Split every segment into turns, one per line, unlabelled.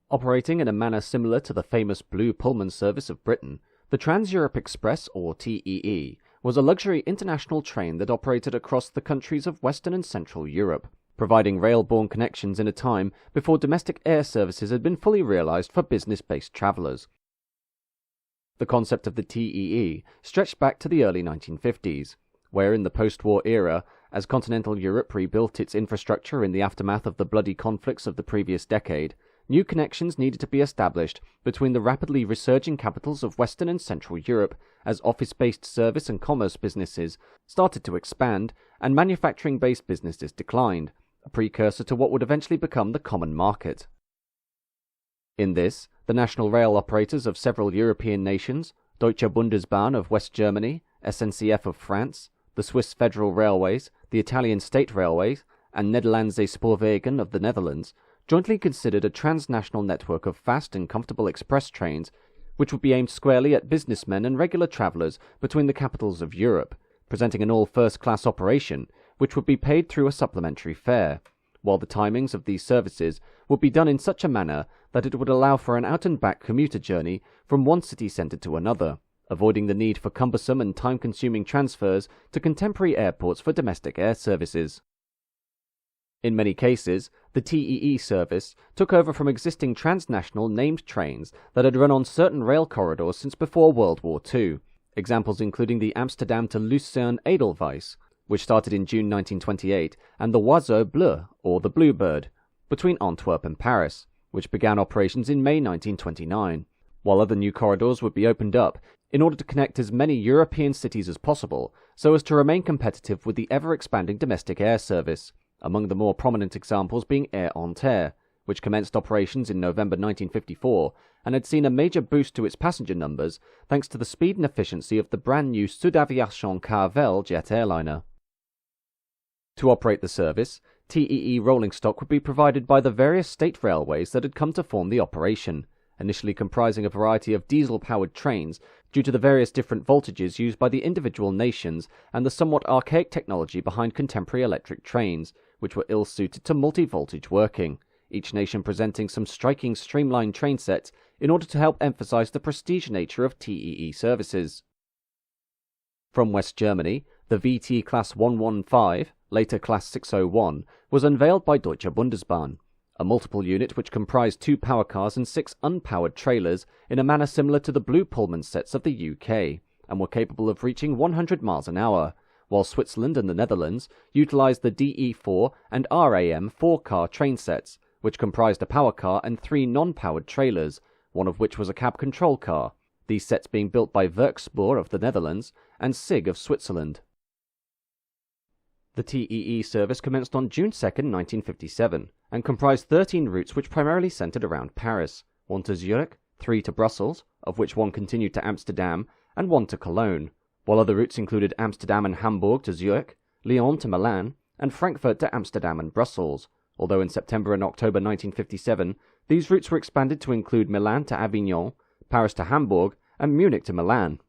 Operating in a manner similar to the famous Blue Pullman service of Britain, the Trans-Europe Express, or TEE, was a luxury international train that operated across the countries of Western and Central Europe, providing rail-borne connections in a time before domestic air services had been fully realized for business-based travelers. The concept of the TEE stretched back to the early 1950s, where in the post-war era, as continental Europe rebuilt its infrastructure in the aftermath of the bloody conflicts of the previous decade, new connections needed to be established between the rapidly resurging capitals of Western and Central Europe as office-based service and commerce businesses started to expand and manufacturing-based businesses declined, a precursor to what would eventually become the common market. In this, the national rail operators of several European nations, Deutsche Bundesbahn of West Germany, SNCF of France, the Swiss Federal Railways, the Italian State Railways, and Nederlandse Spoorwegen of the Netherlands, jointly considered a transnational network of fast and comfortable express trains which would be aimed squarely at businessmen and regular travellers between the capitals of Europe, presenting an all-first-class operation which would be paid through a supplementary fare, while the timings of these services would be done in such a manner that it would allow for an out-and-back commuter journey from one city centre to another, avoiding the need for cumbersome and time-consuming transfers to contemporary airports for domestic air services. In many cases, the TEE service took over from existing transnational named trains that had run on certain rail corridors since before World War II, examples including the Amsterdam to Lucerne Edelweiss, which started in June 1928, and the Oiseau Bleu, or the Bluebird, between Antwerp and Paris, which began operations in May 1929, while other new corridors would be opened up in order to connect as many European cities as possible so as to remain competitive with the ever-expanding domestic air service, among the more prominent examples being Air Inter, which commenced operations in November 1954 and had seen a major boost to its passenger numbers thanks to the speed and efficiency of the brand new Sud Aviation Carvel jet airliner. To operate the service, TEE rolling stock would be provided by the various state railways that had come to form the operation, initially comprising a variety of diesel-powered trains due to the various different voltages used by the individual nations and the somewhat archaic technology behind contemporary electric trains, which were ill-suited to multi-voltage working, each nation presenting some striking streamlined train sets in order to help emphasize the prestige nature of TEE services. From West Germany, the VT Class 115, later Class 601, was unveiled by Deutsche Bundesbahn, a multiple unit which comprised 2 power cars and 6 unpowered trailers in a manner similar to the Blue Pullman sets of the UK, and were capable of reaching 100 miles an hour, while Switzerland and the Netherlands utilized the DE4 and RAM 4-car train sets, which comprised a power car and 3 non-powered trailers, one of which was a cab control car, these sets being built by Werkspoor of the Netherlands and SIG of Switzerland. The TEE service commenced on June 2, 1957, and comprised 13 routes which primarily centered around Paris, 1 to Zurich, 3 to Brussels, of which 1 continued to Amsterdam, and 1 to Cologne, while other routes included Amsterdam and Hamburg to Zurich, Lyon to Milan, and Frankfurt to Amsterdam and Brussels, although in September and October 1957 these routes were expanded to include Milan to Avignon, Paris to Hamburg, and Munich to Milan.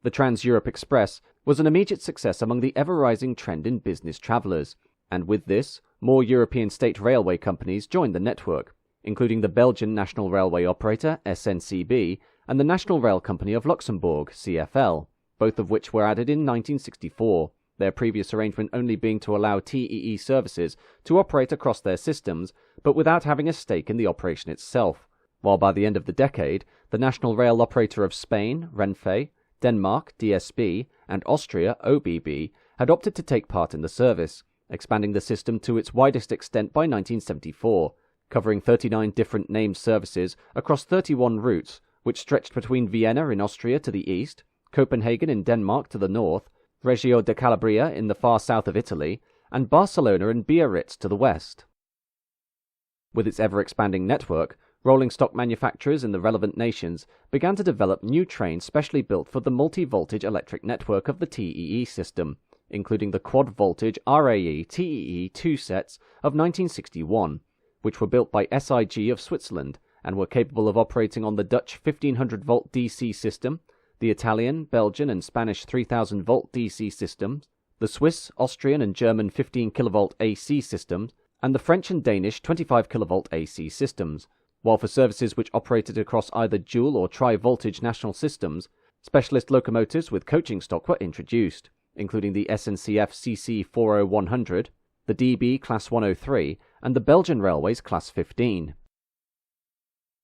The Trans-Europe Express was an immediate success among the ever-rising trend in business travellers, and with this, more European state railway companies joined the network, including the Belgian national railway operator SNCB and the National Rail Company of Luxembourg CFL, both of which were added in 1964, their previous arrangement only being to allow TEE services to operate across their systems, but without having a stake in the operation itself, while by the end of the decade, the national rail operator of Spain, Renfe, Denmark, DSB, and Austria, OBB, had opted to take part in the service, expanding the system to its widest extent by 1974, covering 39 different named services across 31 routes, which stretched between Vienna in Austria to the east, Copenhagen in Denmark to the north, Reggio de Calabria in the far south of Italy, and Barcelona and Biarritz to the west. With its ever-expanding network, rolling stock manufacturers in the relevant nations began to develop new trains specially built for the multi-voltage electric network of the TEE system, including the quad-voltage RAE TEE-2 sets of 1961, which were built by SIG of Switzerland and were capable of operating on the Dutch 1500-volt DC system, the Italian, Belgian, and Spanish 3000-volt DC systems, the Swiss, Austrian, and German 15 kV AC systems, and the French and Danish 25 kV AC systems, while for services which operated across either dual or tri-voltage national systems, specialist locomotives with coaching stock were introduced, including the SNCF CC 40100, the DB Class 103, and the Belgian Railways Class 15.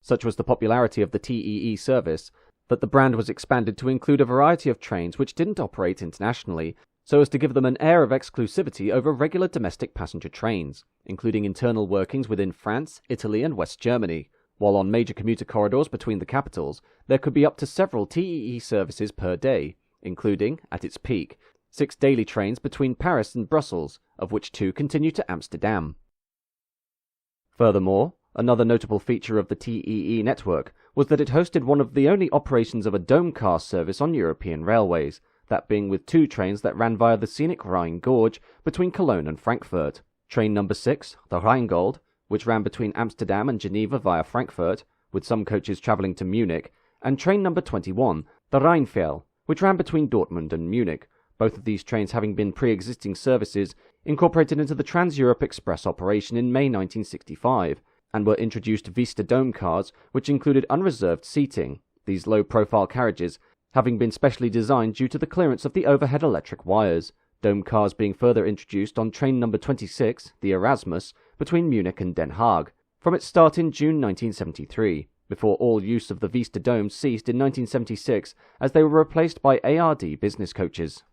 Such was the popularity of the TEE service that the brand was expanded to include a variety of trains which didn't operate internationally, so as to give them an air of exclusivity over regular domestic passenger trains, including internal workings within France, Italy, and West Germany, while on major commuter corridors between the capitals, there could be up to several TEE services per day, including, at its peak, 6 daily trains between Paris and Brussels, of which 2 continue to Amsterdam. Furthermore, another notable feature of the TEE network was that it hosted one of the only operations of a dome car service on European railways, that being with 2 trains that ran via the scenic Rhine Gorge between Cologne and Frankfurt. Train number 6, the Rheingold, which ran between Amsterdam and Geneva via Frankfurt, with some coaches travelling to Munich, and train number 21, the Rheinfjell, which ran between Dortmund and Munich, both of these trains having been pre-existing services incorporated into the Trans-Europe Express operation in May 1965, and were introduced Vista Dome cars, which included unreserved seating, these low-profile carriages having been specially designed due to the clearance of the overhead electric wires, dome cars being further introduced on train number 26, the Erasmus, between Munich and Den Haag, from its start in June 1973, before all use of the Vista domes ceased in 1976 as they were replaced by ARD business coaches.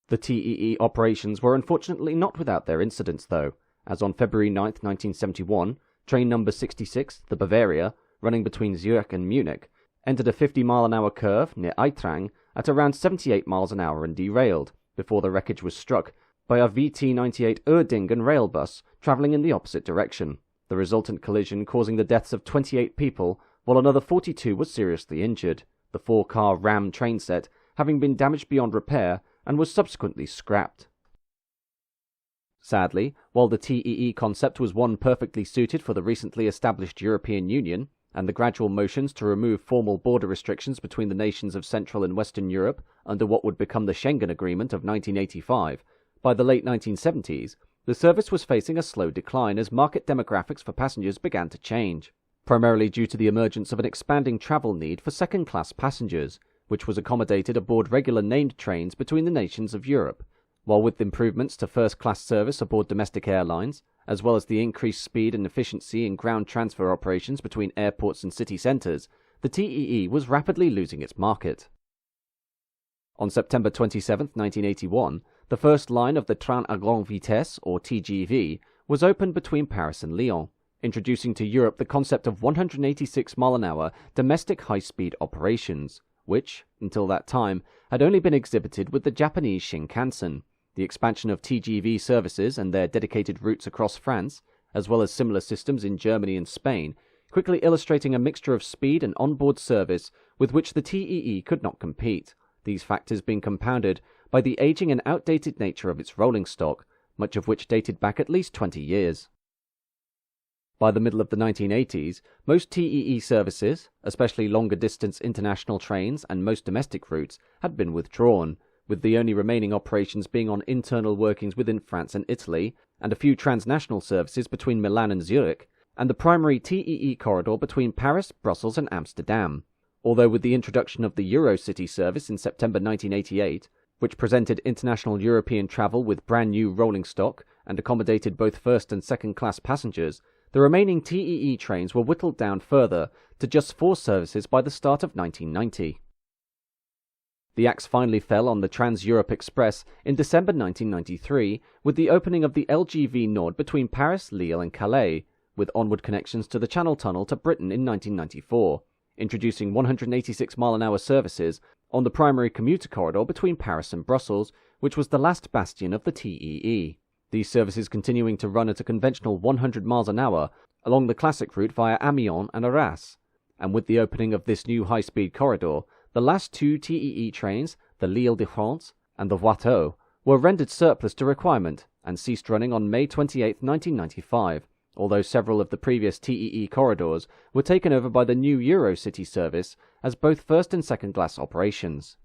The TEE operations were unfortunately not without their incidents though, as on February 9, 1971, train number 66, the Bavaria, running between Zurich and Munich, entered a 50-mile-an-hour curve near Eitrang at around 78 miles an hour and derailed, before the wreckage was struck by a VT-98 Erdingen rail bus travelling in the opposite direction, the resultant collision causing the deaths of 28 people, while another 42 were seriously injured, the 4-car Ram train set having been damaged beyond repair and was subsequently scrapped. Sadly, while the TEE concept was one perfectly suited for the recently established European Union, and the gradual motions to remove formal border restrictions between the nations of Central and Western Europe under what would become the Schengen Agreement of 1985, by the late 1970s, the service was facing a slow decline as market demographics for passengers began to change, primarily due to the emergence of an expanding travel need for second-class passengers, which was accommodated aboard regular named trains between the nations of Europe, while with improvements to first-class service aboard domestic airlines, as well as the increased speed and efficiency in ground transfer operations between airports and city centres, the TEE was rapidly losing its market. On September 27, 1981, the first line of the Train à Grande Vitesse, or TGV, was opened between Paris and Lyon, introducing to Europe the concept of 186-mile-an-hour domestic high-speed operations, which, until that time, had only been exhibited with the Japanese Shinkansen. The expansion of TGV services and their dedicated routes across France, as well as similar systems in Germany and Spain, quickly illustrating a mixture of speed and onboard service with which the TEE could not compete, these factors being compounded by the aging and outdated nature of its rolling stock, much of which dated back at least 20 years. By the middle of the 1980s, most TEE services, especially longer-distance international trains and most domestic routes, had been withdrawn, with the only remaining operations being on internal workings within France and Italy, and a few transnational services between Milan and Zurich, and the primary TEE corridor between Paris, Brussels and Amsterdam, although with the introduction of the EuroCity service in September 1988, which presented international European travel with brand new rolling stock and accommodated both first and second class passengers, the remaining TEE trains were whittled down further to just 4 services by the start of 1990. The axe finally fell on the Trans-Europe Express in December 1993 with the opening of the LGV Nord between Paris, Lille and Calais, with onward connections to the Channel Tunnel to Britain in 1994, introducing 186-mile-an-hour services on the primary commuter corridor between Paris and Brussels, which was the last bastion of the TEE. These services continuing to run at a conventional 100 miles an hour along the classic route via Amiens and Arras, and with the opening of this new high-speed corridor, the last 2 TEE trains, the L'Île-de-France and the Watteau, were rendered surplus to requirement and ceased running on May 28, 1995, although several of the previous TEE corridors were taken over by the new EuroCity service as both first and second class operations.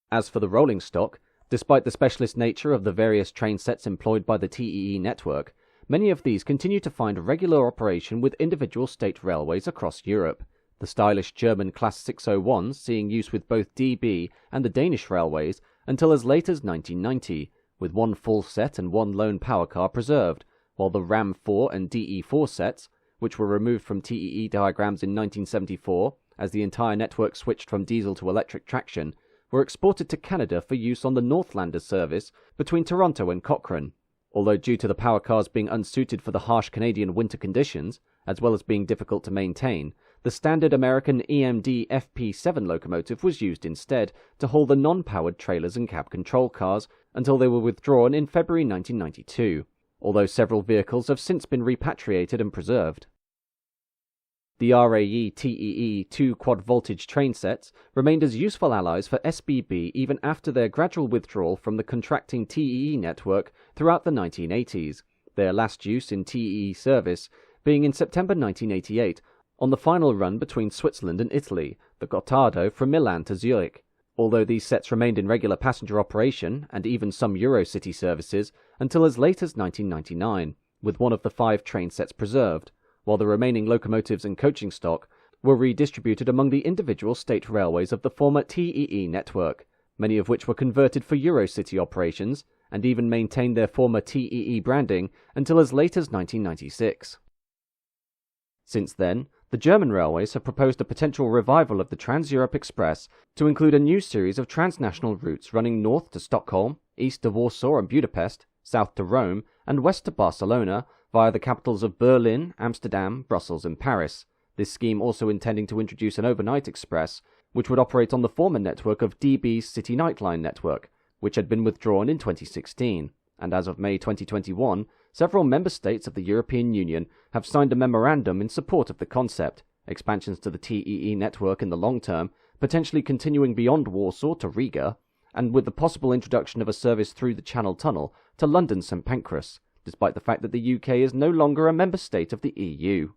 As for the rolling stock, Despite the specialist nature of the various train sets employed by the TEE network, many of these continue to find regular operation with individual state railways across Europe, the stylish German Class 601s seeing use with both DB and the Danish railways until as late as 1990, with one full set and one lone power car preserved, while the RAM 4 and DE4 sets, which were removed from TEE diagrams in 1974 as the entire network switched from diesel to electric traction, were exported to Canada for use on the Northlander service between Toronto and Cochrane. Although due to the power cars being unsuited for the harsh Canadian winter conditions, as well as being difficult to maintain, the standard American EMD FP7 locomotive was used instead to haul the non-powered trailers and cab control cars until they were withdrawn in February 1992, although several vehicles have since been repatriated and preserved. The RAE TEE 2 quad-voltage train sets remained as useful allies for SBB even after their gradual withdrawal from the contracting TEE network throughout the 1980s, their last use in TEE service being in September 1988 on the final run between Switzerland and Italy, the Gottardo from Milan to Zurich, although these sets remained in regular passenger operation and even some EuroCity services until as late as 1999, with one of the 5 train sets preserved, while the remaining locomotives and coaching stock were redistributed among the individual state railways of the former TEE network, many of which were converted for EuroCity operations and even maintained their former TEE branding until as late as 1996. Since then, the German railways have proposed a potential revival of the Trans-Europe Express to include a new series of transnational routes running north to Stockholm, east to Warsaw and Budapest, south to Rome, and west to Barcelona via the capitals of Berlin, Amsterdam, Brussels and Paris, this scheme also intending to introduce an overnight express, which would operate on the former network of DB's City Nightline network, which had been withdrawn in 2016, and as of May 2021, several member states of the European Union have signed a memorandum in support of the concept, expansions to the TEE network in the long term, potentially continuing beyond Warsaw to Riga, and with the possible introduction of a service through the Channel Tunnel to London St Pancras, despite the fact that the UK is no longer a member state of the EU.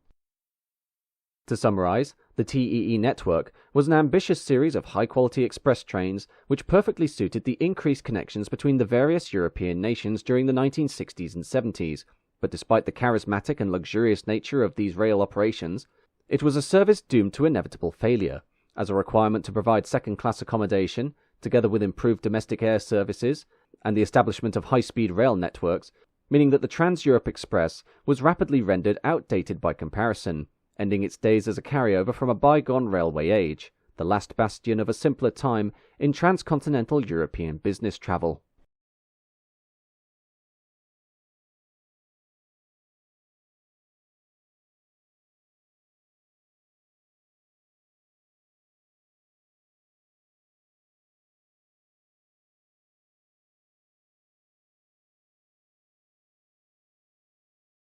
To summarise, the TEE network was an ambitious series of high-quality express trains which perfectly suited the increased connections between the various European nations during the 1960s and 70s, but despite the charismatic and luxurious nature of these rail operations, it was a service doomed to inevitable failure, as a requirement to provide second-class accommodation, together with improved domestic air services and the establishment of high-speed rail networks, meaning that the Trans-Europe Express was rapidly rendered outdated by comparison, ending its days as a carryover from a bygone railway age, the last bastion of a simpler time in transcontinental European business travel.